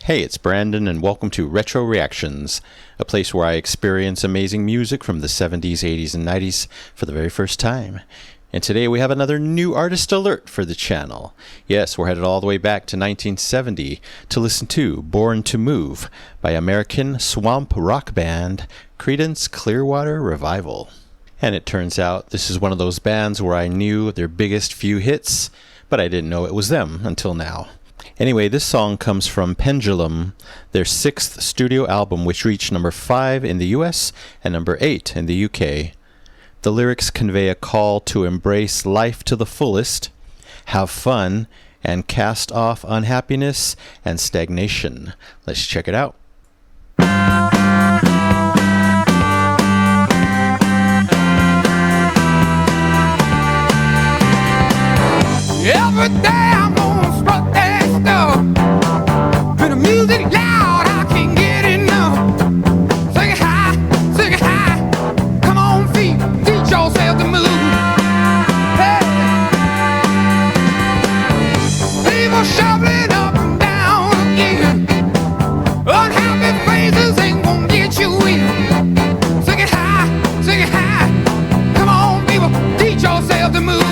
Hey, it's Brandon, and welcome to Retro Reactions, a place where I experience amazing music from the 70s, 80s, and 90s for the very first time. And today we have another new artist alert for the channel. Yes, we're headed all the way back to 1970 to listen to Born to Move by American swamp rock band Creedence Clearwater Revival. And it turns out this is one of those bands where I knew their biggest few hits, but I didn't know it was them until now. Anyway, this song comes from Pendulum, their 6th studio album, which reached number 5 in the US and number 8 in the UK. The lyrics convey a call to embrace life to the fullest, have fun, and cast off unhappiness and stagnation. Let's check it out. Every day I'm gonna strut that stuff. With the music loud, I can't get enough. Sing it high, sing it high. Come on, feet, teach yourself to move. Hey, people shuffling up and down again. Unhappy faces ain't gonna get you in. Sing it high, sing it high. Come on, people, teach yourself to move.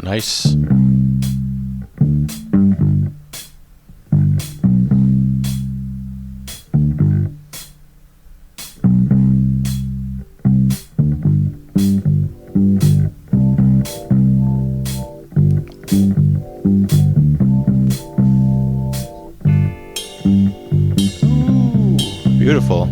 Nice. Ooh, beautiful.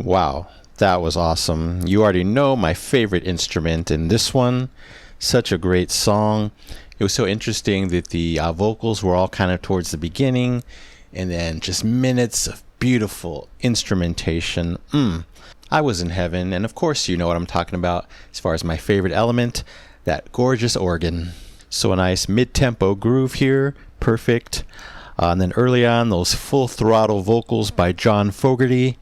Wow, that was awesome. You already know my favorite instrument in this one. Such a great song. It was so interesting that the vocals were all kind of towards the beginning, and then just minutes of beautiful instrumentation. I was in heaven, and of course you know what I'm talking about as far as my favorite element, that gorgeous organ. So a nice mid-tempo groove here, perfect. And then early on, those full throttle vocals by John Fogerty.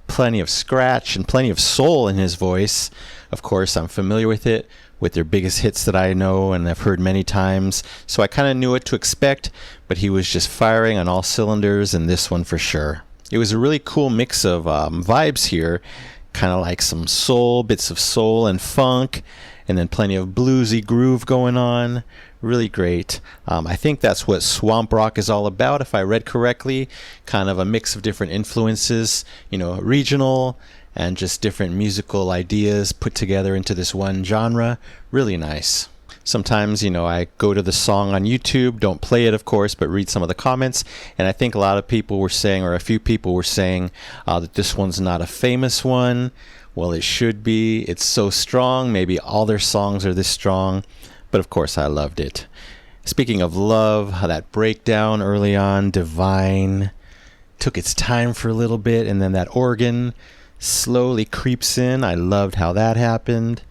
Plenty of scratch and plenty of soul in his voice. Of course, I'm familiar with it, with their biggest hits that I know and I've heard many times. So I kind of knew what to expect, but he was just firing on all cylinders in this one for sure. It was a really cool mix of vibes here, kind of like some soul, bits of soul and funk, and then plenty of bluesy groove going on. Really great. I think that's what swamp rock is all about, if I read correctly. Kind of a mix of different influences, regional and just different musical ideas put together into this one genre. Really nice. Sometimes, I go to the song on YouTube, don't play it, of course, but read some of the comments. And I think a lot of people were saying, or a few people were saying, that this one's not a famous one. Well, it should be. It's so strong. Maybe all their songs are this strong. But of course, I loved it. Speaking of love, that breakdown early on, divine, took its time for a little bit, and then that organ slowly creeps in. I loved how that happened.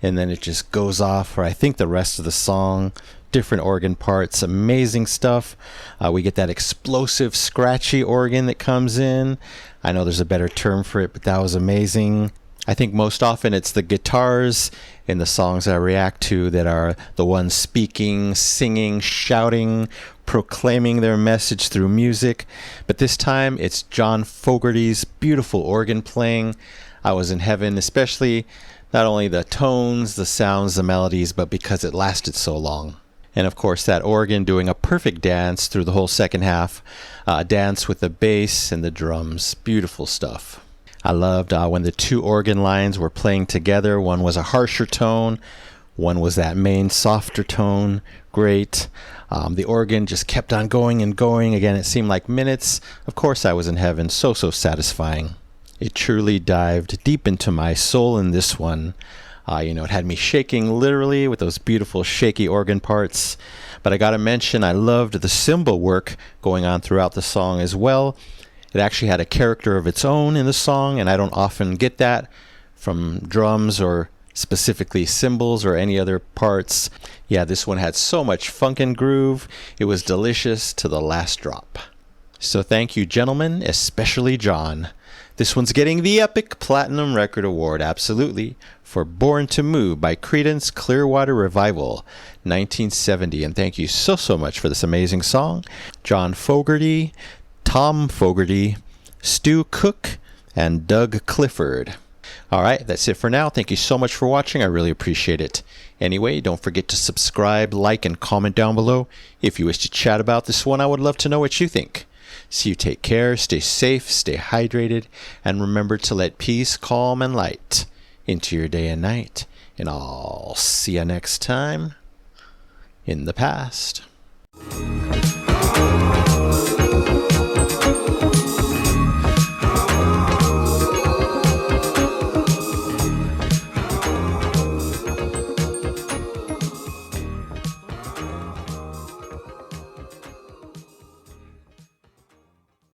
And then it just goes off for, I think, the rest of the song. Different organ parts, amazing stuff. We get that explosive, scratchy organ that comes in. I know there's a better term for it, but that was amazing. I think most often it's the guitars in the songs I react to that are the ones speaking, singing, shouting, proclaiming their message through music. But this time it's John Fogerty's beautiful organ playing. I was in heaven, especially not only the tones, the sounds, the melodies, but because it lasted so long. And of course that organ doing a perfect dance through the whole second half, dance with the bass and the drums. Beautiful stuff. I loved when the two organ lines were playing together. One was a harsher tone, one was that main softer tone. Great. The organ just kept on going and going. Again, it seemed like minutes. Of course I was in heaven. So satisfying. It truly dived deep into my soul in this one. It had me shaking literally with those beautiful shaky organ parts. But I gotta mention, I loved the cymbal work going on throughout the song as well. It actually had a character of its own in the song, and I don't often get that from drums or specifically cymbals or any other parts. Yeah, this one had so much funk and groove. It was delicious to the last drop. So thank you, gentlemen, especially John. This one's getting the Epic Platinum Record Award, absolutely, for Born to Move by Creedence Clearwater Revival, 1970. And thank you so much for this amazing song. John Fogerty, Tom Fogerty, Stu Cook, and Doug Clifford. All right, that's it for now. Thank you so much for watching. I really appreciate it. Anyway, don't forget to subscribe, like, and comment down below. If you wish to chat about this one, I would love to know what you think. So you take care, stay safe, stay hydrated, and remember to let peace, calm, and light into your day and night. And I'll see you next time in the past.